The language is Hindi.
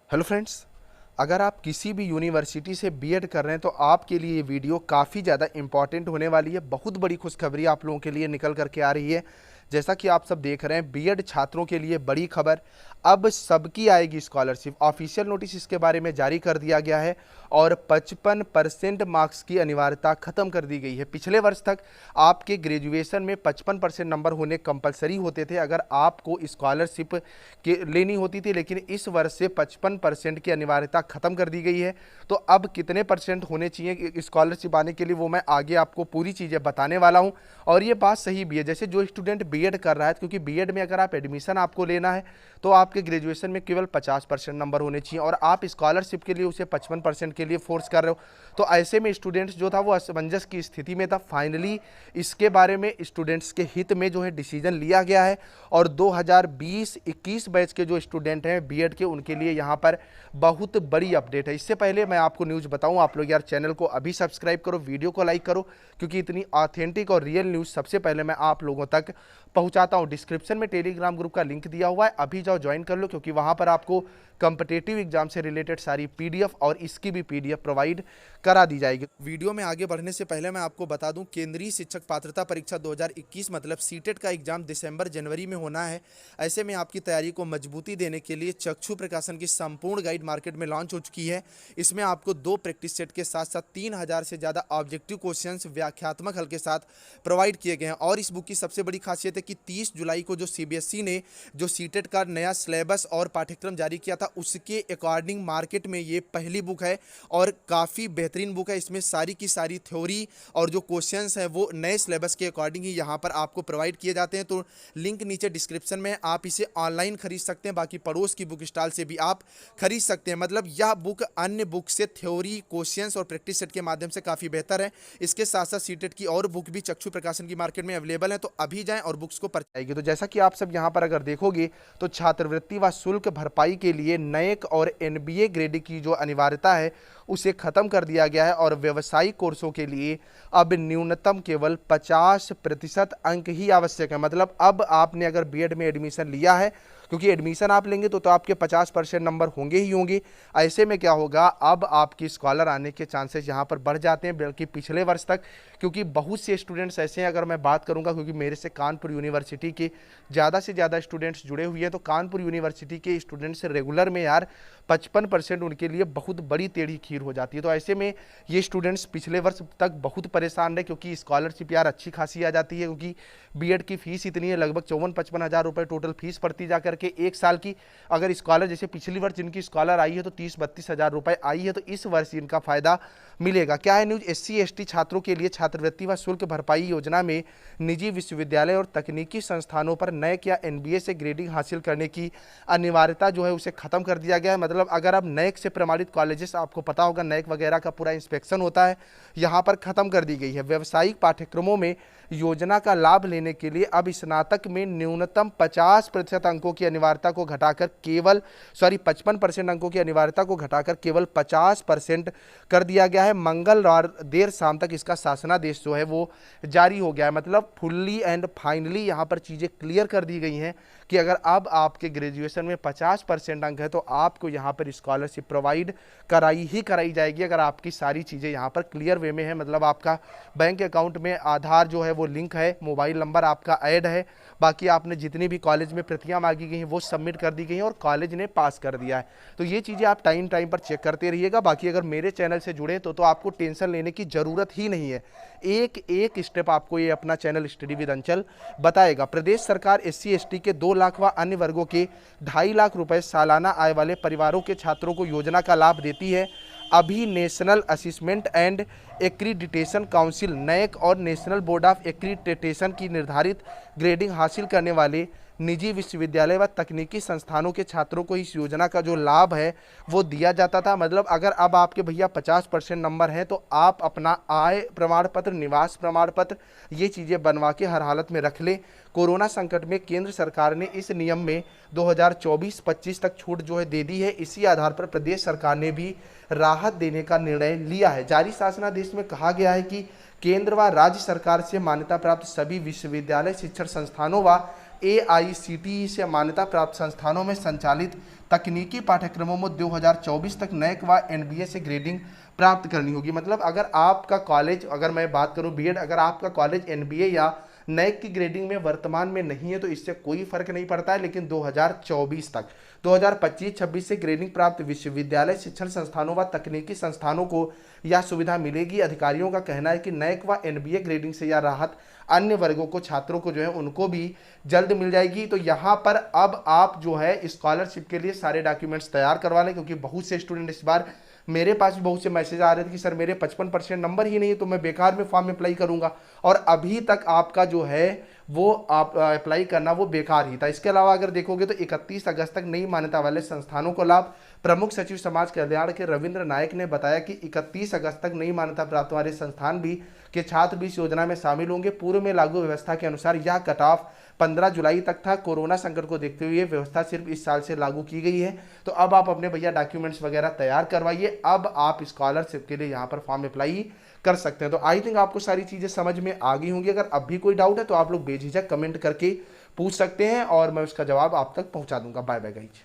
हेलो फ्रेंड्स, अगर आप किसी भी यूनिवर्सिटी से बीएड कर रहे हैं तो आपके लिए ये वीडियो काफ़ी ज़्यादा इंपॉर्टेंट होने वाली है। बहुत बड़ी खुशखबरी आप लोगों के लिए निकल करके आ रही है। जैसा कि आप सब देख रहे हैं, बीएड छात्रों के लिए बड़ी खबर। अब सबकी आएगी स्कॉलरशिप। ऑफिशियल नोटिस इसके बारे में जारी कर दिया गया है और 55% मार्क्स की अनिवार्यता खत्म कर दी गई है। पिछले वर्ष तक आपके ग्रेजुएशन में 55% नंबर होने कंपलसरी होते थे अगर आपको स्कॉलरशिप लेनी होती थी, लेकिन इस वर्ष से 55% की अनिवार्यता खत्म कर दी गई है। तो अब कितने परसेंट होने चाहिए स्कॉलरशिप आने के लिए, वो मैं आगे आपको पूरी चीज़ें बताने वाला हूं। और ये बात सही भी है, जैसे जो स्टूडेंट बीएड कर रहा है, क्योंकि बीएड में अगर आप एडमिशन आपको लेना है तो आपके ग्रेजुएशन में केवल 50% नंबर होने चाहिए और आप स्कॉलरशिप के लिए उसे 55% के लिए फोर्स कर रहे हो। तो ऐसे में स्टूडेंट्स जो था वो असमंजस की स्थिति में था। फाइनली इसके बारे में स्टूडेंट्स के हित में जो है डिसीजन लिया गया है और 2020-21 बैच के जो स्टूडेंट हैं बीएड के, उनके लिए यहाँ पर बहुत बड़ी अपडेट है। इससे पहले मैं आपको न्यूज़ बताऊं, आप लोग यार चैनल को अभी सब्सक्राइब करो, वीडियो को लाइक करो, क्योंकि इतनी ऑथेंटिक और रियल न्यूज़ सबसे पहले मैं आप लोगों तक पहुंचाता हूं। डिस्क्रिप्शन में टेलीग्राम ग्रुप का लिंक दिया हुआ है, अभी जाओ ज्वाइन कर लो, क्योंकि वहां पर आपको कॉम्पिटिटिव एग्जाम से रिलेटेड सारी पीडीएफ और इसकी भी पीडीएफ प्रोवाइड करा दी जाएगी। वीडियो में आगे बढ़ने से पहले मैं आपको बता दूं, केंद्रीय शिक्षक पात्रता परीक्षा 2021 मतलब सीटेट का एग्जाम दिसंबर जनवरी में होना है। ऐसे में आपकी तैयारी को मजबूती देने के लिए चक्षु प्रकाशन की संपूर्ण गाइड मार्केट में लॉन्च हो चुकी है। इसमें आपको 2 प्रैक्टिस सेट के साथ साथ 3000 से ज़्यादा ऑब्जेक्टिव क्वेश्चंस व्याख्यात्मक हल के साथ प्रोवाइड किए गए हैं। और इस बुक की सबसे बड़ी खासियत है कि 30 जुलाई को जो सीबीएसई ने जो सीटेट का नया सिलेबस और पाठ्यक्रम जारी किया था, उसके अकॉर्डिंग मार्केट में ये पहली बुक है और काफ़ी बेहतरीन बुक है। इसमें सारी की सारी थ्योरी और जो क्वेश्चंस हैं वो नए सिलेबस के अकॉर्डिंग ही यहाँ पर आपको प्रोवाइड किए जाते हैं। तो लिंक नीचे डिस्क्रिप्शन में, आप इसे ऑनलाइन खरीद सकते हैं, बाकी पड़ोस की बुक स्टॉल से भी आप खरीद सकते हैं। मतलब यह बुक अन्य बुक से थ्योरी, क्वेश्चंस और प्रैक्टिस सेट के माध्यम से काफ़ी बेहतर है। इसके साथ साथ सीटेट की और बुक भी चक्षु प्रकाशन की मार्केट में अवेलेबल है, तो अभी जाएं और बुक्स को परचेज। तो जैसा कि आप सब यहाँ पर अगर देखोगे तो छात्रवृत्ति व शुल्क भरपाई के लिए नएक और एनबीए ग्रेड की जो अनिवार्यता है उसे खत्म कर दिया गया है और व्यवसायिक कोर्सों के लिए अब न्यूनतम केवल 50% अंक ही आवश्यक है। मतलब अब आपने अगर बीएड में एडमिशन लिया है, क्योंकि एडमिशन आप लेंगे तो आपके 50% नंबर होंगे ही होंगे। ऐसे में क्या होगा, अब आपकी स्कॉलर आने के चांसेस यहाँ पर बढ़ जाते हैं, बल्कि पिछले वर्ष तक, क्योंकि बहुत से स्टूडेंट्स ऐसे हैं, अगर मैं बात करूँगा, क्योंकि मेरे से कानपुर यूनिवर्सिटी के ज़्यादा से ज़्यादा स्टूडेंट्स जुड़े हुए हैं, तो कानपुर यूनिवर्सिटी के स्टूडेंट्स रेगुलर में यार 55% उनके लिए बहुत बड़ी टेढ़ी खीर हो जाती है। तो ऐसे में ये स्टूडेंट्स पिछले वर्ष तक बहुत परेशान रहे, क्योंकि स्कॉलरशिप यार अच्छी खासी आ जाती है, क्योंकि बीएड की फीस इतनी है, लगभग 54-55 हज़ार रुपये टोटल फीस पड़ती जा करके एक साल की। अगर स्कॉलर जैसे पिछली वर्ष जिनकी स्कॉलर आई है तो 30-32 हज़ार रुपये आई है, तो इस वर्ष इनका फायदा मिलेगा। क्या है न्यूज, SC/ST छात्रों के लिए छात्रवृत्ति व शुल्क भरपाई योजना में निजी विश्वविद्यालय और तकनीकी संस्थानों पर नएक या एनबीए से ग्रेडिंग हासिल करने की अनिवार्यता जो है उसे खत्म कर दिया गया है। मतलब अगर अब नएक से प्रमाणित कॉलेजेस, आपको पता होगा नएक वगैरह का पूरा इंस्पेक्शन होता है, यहाँ पर खत्म कर दी गई है। व्यावसायिक पाठ्यक्रमों में योजना का लाभ लेने के लिए अब स्नातक में न्यूनतम 50% अंकों की अनिवार्यता को घटाकर केवल 55% अंकों की अनिवार्यता को घटाकर केवल 50% कर दिया गया है। मंगलवार देर शाम तक इसका शासनादेश जो है वो जारी हो गया है। मतलब फुल्ली एंड फाइनली यहाँ पर चीज़ें क्लियर कर दी गई हैं कि अगर अब आपके ग्रेजुएशन में 50% अंक है तो आपको यहाँ पर स्कॉलरशिप प्रोवाइड कराई जाएगी, अगर आपकी सारी चीज़ें यहाँ पर क्लियर वे में है। मतलब आपका बैंक अकाउंट में आधार जो है वो लिंक है, मोबाइल नंबर आपका ऐड है, बाकी आपने जितनी भी कॉलेज में प्रतियां मांगी गई हैं वो सबमिट कर दी गई हैं और कॉलेज ने पास कर दिया है। तो ये चीज़ें आप टाइम पर चेक करते रहिएगा। बाकी अगर मेरे चैनल से जुड़े तो आपको टेंशन लेने की ज़रूरत ही नहीं है। एक एक स्टेप आपको ये अपना चैनल स्टडी विद अंचल बताएगा। प्रदेश सरकार SC/ST के 2 लाख व अन्य वर्गों के 2.5 लाख रुपए सालाना आय वाले परिवारों के छात्रों को योजना का लाभ देती है। अभी national assessment and accreditation council NAAC और नेशनल बोर्ड ऑफ एक्रीडिटेशन की निर्धारित ग्रेडिंग हासिल करने वाले निजी विश्वविद्यालय व तकनीकी संस्थानों के छात्रों को इस योजना का जो लाभ है वो दिया जाता था। मतलब अगर अब आपके भैया 50% नंबर हैं तो आप अपना आय प्रमाण पत्र, निवास प्रमाण पत्र, ये चीज़ें बनवा के हर हालत में रख लें। कोरोना संकट में केंद्र सरकार ने इस नियम में 2024-25 तक छूट जो है दे दी है। इसी आधार पर प्रदेश सरकार ने भी राहत देने का निर्णय लिया है। जारी शासनादेश में कहा गया है कि केंद्र व राज्य सरकार से मान्यता प्राप्त सभी विश्वविद्यालय, शिक्षण संस्थानों व AICTE से मान्यता प्राप्त संस्थानों में संचालित तकनीकी पाठ्यक्रमों में 2024 तक नैक व एनबीए से ग्रेडिंग प्राप्त करनी होगी। मतलब अगर आपका कॉलेज, अगर मैं बात करूं बीएड, अगर आपका कॉलेज एनबीए या नैक की ग्रेडिंग में वर्तमान में नहीं है तो इससे कोई फर्क नहीं पड़ता है, लेकिन 2024 तक 2025-26 से ग्रेडिंग प्राप्त विश्वविद्यालय, शिक्षण संस्थानों व तकनीकी संस्थानों को यह सुविधा मिलेगी। अधिकारियों का कहना है कि नैक व एनबीए ग्रेडिंग से यह राहत अन्य वर्गों को, छात्रों को जो है उनको भी जल्द मिल जाएगी। तो यहाँ पर अब आप जो है स्कॉलरशिप के लिए सारे डॉक्यूमेंट्स तैयार करवा लें, क्योंकि बहुत से स्टूडेंट इस बार, मेरे पास भी बहुत से मैसेज आ रहे थे कि सर मेरे 55% नंबर ही नहीं है तो मैं बेकार में फॉर्म अप्लाई करूंगा, और अभी तक आपका जो है वो आप अप्लाई करना वो बेकार ही था। इसके अलावा अगर देखोगे तो 31 अगस्त तक नई मान्यता वाले संस्थानों को लाभ। प्रमुख सचिव समाज कल्याण के रविंद्र नायक ने बताया कि 31 अगस्त तक नई मान्यता प्राप्त वाले संस्थान भी के छात्र भी इस योजना में शामिल होंगे। पूर्व में लागू व्यवस्था के अनुसार यह कट ऑफ 15 जुलाई तक था। कोरोना संकट को देखते हुए व्यवस्था सिर्फ इस साल से लागू की गई है। तो अब आप अपने भैया डॉक्यूमेंट्स वगैरह तैयार करवाइए, अब आप स्कॉलरशिप के लिए यहाँ पर फॉर्म अप्लाई कर सकते हैं। तो आई थिंक आपको सारी चीज़ें समझ में आ गई होंगी। अगर अब भी कोई डाउट है तो आप लोग बेझिझक कमेंट करके पूछ सकते हैं और मैं उसका जवाब आप तक पहुँचा दूंगा। Bye bye guys.